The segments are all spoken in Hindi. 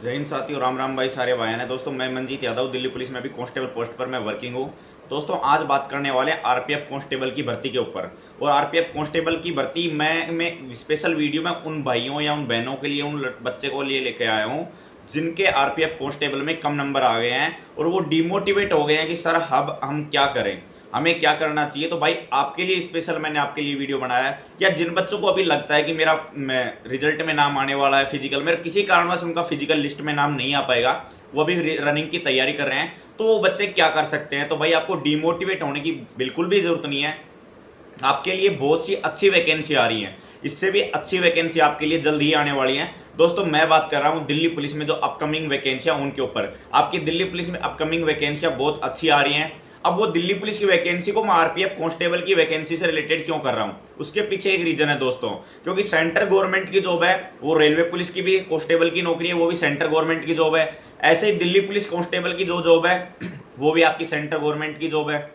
जय हिंद साथियों, राम राम भाई, सारे भाई ने। दोस्तों मैं मनजीत यादव, दिल्ली पुलिस में भी कांस्टेबल पोस्ट पर मैं वर्किंग हूँ। दोस्तों आज बात करने वाले हैं आरपीएफ कांस्टेबल की भर्ती के ऊपर। और आरपीएफ कांस्टेबल की भर्ती मैं स्पेशल वीडियो में उन भाइयों या उन बहनों के लिए, उन बच्चे को लिए लेके आया हूँ जिनके आरपीएफ कांस्टेबल में कम नंबर आ गए हैं और वो डिमोटिवेट हो गए हैं कि सर अब हम क्या करें, हमें क्या करना चाहिए। तो भाई आपके लिए स्पेशल मैंने आपके लिए वीडियो बनाया है। या जिन बच्चों को अभी लगता है कि मेरा रिजल्ट में नाम आने वाला है, फिजिकल में किसी कारणवश उनका फिजिकल लिस्ट में नाम नहीं आ पाएगा, वो अभी रनिंग की तैयारी कर रहे हैं, तो वो बच्चे क्या कर सकते हैं। तो भाई आपको डिमोटिवेट होने की बिल्कुल भी जरूरत नहीं है। आपके लिए बहुत सी अच्छी वैकेंसी आ रही हैं, इससे भी अच्छी वैकेंसी आपके लिए जल्द ही आने वाली हैं। दोस्तों मैं बात कर रहा हूं दिल्ली पुलिस में जो अपकमिंग वैकेंसियां उनके ऊपर। आपकी दिल्ली पुलिस में अपकमिंग वैकेंसियां बहुत अच्छी आ रही हैं। अब वो दिल्ली पुलिस की वैकेंसी को मैं आरपीएफ कांस्टेबल की वैकेंसी से रिलेटेड क्यों कर रहा हूं, उसके पीछे एक रीजन है दोस्तों। क्योंकि सेंट्रल गवर्नमेंट की जॉब है, वो रेलवे पुलिस की भी कांस्टेबल की नौकरी है, वो भी सेंट्रल गवर्नमेंट की जॉब है। ऐसे ही दिल्ली पुलिस कांस्टेबल की जो जॉब है वो भी आपकी सेंट्रल गवर्नमेंट की जॉब है।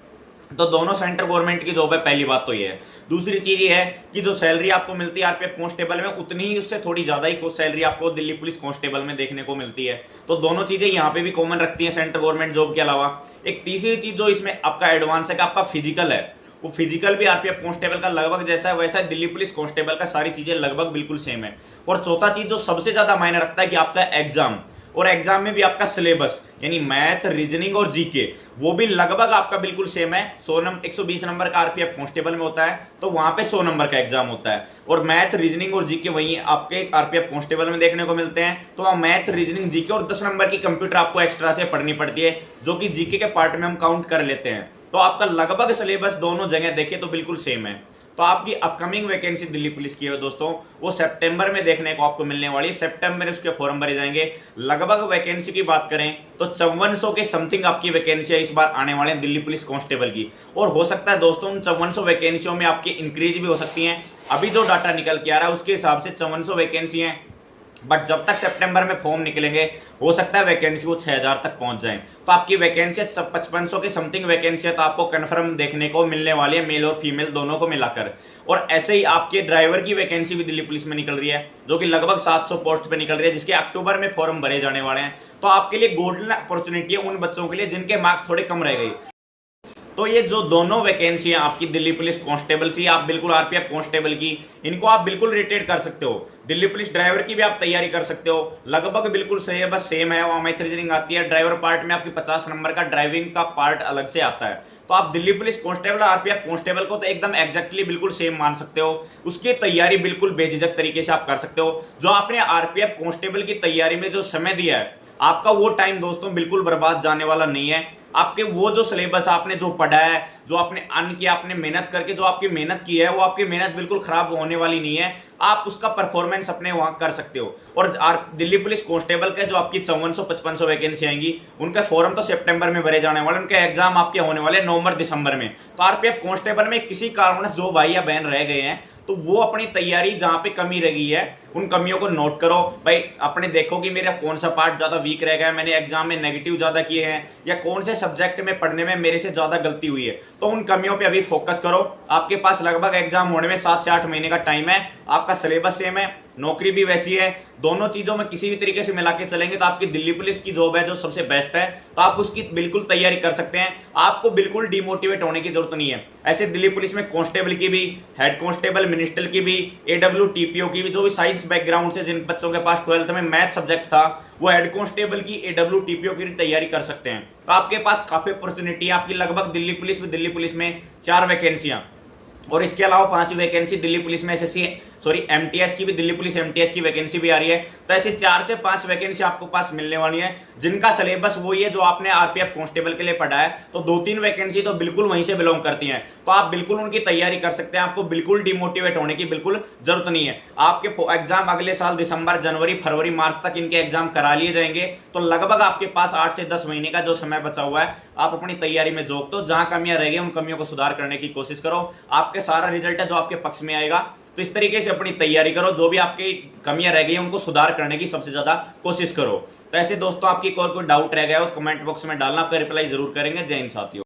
तो दोनों सेंट्रल गवर्नमेंट की जॉब है, पहली बात तो ये है। दूसरी चीज ये है कि जो सैलरी आपको मिलती है आरपीएफ कांस्टेबल में, उतनी ही उससे थोड़ी ज्यादा ही सैलरी आपको दिल्ली पुलिस कांस्टेबल में देखने को मिलती है। तो दोनों चीजें यहाँ पे भी कॉमन रखती हैं सेंट्रल गवर्नमेंट जॉब के अलावा। एक तीसरी चीज जो इसमें आपका एडवांस है कि आपका फिजिकल है, वो फिजिकल भी आरपीएफ कांस्टेबल का लगभग जैसा है वैसा है, दिल्ली पुलिस कांस्टेबल का सारी चीजें लगभग बिल्कुल सेम है। और चौथा चीज जो सबसे ज्यादा मायने रखता है कि आपका एग्जाम, और एग्जाम में भी आपका सिलेबस यानी मैथ, रीजनिंग और जीके, वो भी लगभग आपका बिल्कुल सेम है। 120 नंबर का आरपीएफ कांस्टेबल में होता है, तो वहां पे 100 नंबर का एग्जाम होता है। और मैथ, रीजनिंग और जीके वही आपके आरपीएफ कांस्टेबल में देखने को मिलते हैं। तो वहाँ मैथ, रीजनिंग, जीके और 10 नंबर की कंप्यूटर आपको एक्स्ट्रा से पढ़नी पड़ती है, जो कि जीके के पार्ट में हम काउंट कर लेते हैं। तो आपका लगभग सिलेबस दोनों जगह देखे तो बिल्कुल सेम है। तो आपकी अपकमिंग वैकेंसी दिल्ली पुलिस की है दोस्तों, वो सितंबर में देखने को आपको मिलने वाली है। सितंबर में उसके फॉर्म भरे जाएंगे। लगभग वैकेंसी की बात करें तो 5400 के समथिंग आपकी वैकेंसी इस बार आने वाले हैं दिल्ली पुलिस कांस्टेबल की। और हो सकता है दोस्तों उन 5400 वैकेंसियों में आपकी इंक्रीज भी हो सकती है। अभी जो डाटा निकल के आ रहा है उसके हिसाब से 5400 वैकेंसी है, बट जब तक सितंबर में फॉर्म निकलेंगे हो सकता है वैकेंसी वो 6000 तक पहुंच जाए। तो आपकी वैकेंसी 5500 के समथिंग वैकेंसी है, तो आपको कंफर्म देखने को मिलने वाली है, मेल और फीमेल दोनों को मिलाकर। और ऐसे ही आपके ड्राइवर की वैकेंसी भी दिल्ली पुलिस में निकल रही है, जो कि लगभग 700 पोस्ट पे निकल रही है, जिसके अक्टूबर में फॉर्म भरे जाने वाले हैं। तो आपके लिए गोल्डन अपॉर्चुनिटी है उन बच्चों के लिए जिनके मार्क्स थोड़े कम रह गए। तो ये जो दोनों वैकेंसी है आपकी दिल्ली पुलिस कांस्टेबल से, आप बिल्कुल आरपीएफ कांस्टेबल की, इनको आप बिल्कुल रिटेट कर सकते हो। दिल्ली पुलिस ड्राइवर की भी आप तैयारी कर सकते हो, लगभग बिल्कुल सही है, बस सेम है। वहां मैथ, रीजनिंग आती है। ड्राइवर पार्ट में आपकी 50 नंबर का ड्राइविंग का पार्ट अलग से आता है। तो आप दिल्ली पुलिस कांस्टेबल और आरपीएफ कांस्टेबल को तो एकदम एग्जैक्टली बिल्कुल सेम मान सकते हो। उसकी तैयारी बिल्कुल बेझिझक तरीके से आप कर सकते हो। जो आपने आरपीएफ कांस्टेबल की तैयारी में जो समय दिया है, आपका वो टाइम दोस्तों बिल्कुल बर्बाद जाने वाला नहीं है। आपके वो जो सिलेबस आपने जो पढ़ा है, जो आपने अर्न किया, आपने मेहनत करके जो आपकी मेहनत की है, वो आपकी मेहनत बिल्कुल खराब होने वाली नहीं है। आप उसका परफॉर्मेंस अपने वहां कर सकते हो। और दिल्ली पुलिस कांस्टेबल के जो आपकी 5400-5500 वैकेंसी आएंगी, उनका फॉर्म तो सितंबर में भरे जाने वाले, उनके एग्जाम आपके होने वाले नवंबर दिसंबर में। तो आरपीएफ कांस्टेबल में किसी कारणवश जो भाई या बहन रह गए हैं, तो वो अपनी तैयारी जहां पे कमी रह गई है उन कमियों को नोट करो। भाई अपने देखो कि मेरा कौन सा पार्ट ज्यादा वीक रह गया है, मैंने एग्जाम में नेगेटिव ज्यादा किए हैं, या कौन से सब्जेक्ट में पढ़ने में मेरे से ज्यादा गलती हुई है। तो उन कमियों पे अभी फोकस करो। आपके पास लगभग एग्जाम होने में 7 से 8 महीने का टाइम है। आपका सिलेबस सेम है, नौकरी भी वैसी है। दोनों चीजों में किसी भी तरीके से मिला के चलेंगे तो आपकी दिल्ली पुलिस की जॉब है जो सबसे बेस्ट है। तो आप उसकी बिल्कुल तैयारी कर सकते हैं। आपको बिल्कुल डिमोटिवेट होने की जरूरत नहीं है। ऐसे दिल्ली पुलिस में कांस्टेबल की भी, हेड कांस्टेबल, मिनिस्टर की भी, एडब्ल्यू टीपीओ की भी, जो भी साइंस बैकग्राउंड से जिन बच्चों के पास 12th में मैथ सब्जेक्ट था, वो हेड कांस्टेबल की, एडब्ल्यू टीपीओ की तैयारी कर सकते हैं। तो आपके पास काफी अपॉर्चुनिटी है। आपकी लगभग दिल्ली पुलिस में 4 वैकेंसियां, और इसके अलावा 5 वैकेंसी दिल्ली पुलिस में एसएससी एमटीएस की भी, दिल्ली पुलिस एमटीएस की वैकेंसी भी आ रही है। तो ऐसे 4 से 5 वैकेंसी आपको पास मिलने वाली है, जिनका सिलेबस वही है जो आपने आरपीएफ कांस्टेबल के लिए पढ़ा है। तो 2-3 वैकेंसी तो बिल्कुल वहीं से बिलोंग करती हैं। तो आप बिल्कुल उनकी तैयारी कर सकते हैं। आपको बिल्कुल डिमोटिवेट होने की बिल्कुल जरूरत नहीं है। आपके एग्जाम अगले साल दिसंबर, जनवरी, फरवरी, मार्च तक इनके एग्जाम करा लिए जाएंगे। तो लगभग आपके पास 8 से 10 महीने का जो समय बचा हुआ है, आप अपनी तैयारी में झोंक दो। जहां कमियां रह गई उन कमियों को सुधार करने की कोशिश करो। आपके सारा रिजल्ट है जो आपके पक्ष में आएगा। तो इस तरीके से अपनी तैयारी करो। जो भी आपकी कमियां रह गई उनको सुधार करने की सबसे ज्यादा कोशिश करो। तो ऐसे दोस्तों आपकी कोई डाउट रह गया हो तो कमेंट बॉक्स में डालना, आपका रिप्लाई जरूर करेंगे। जय हिंद साथियों।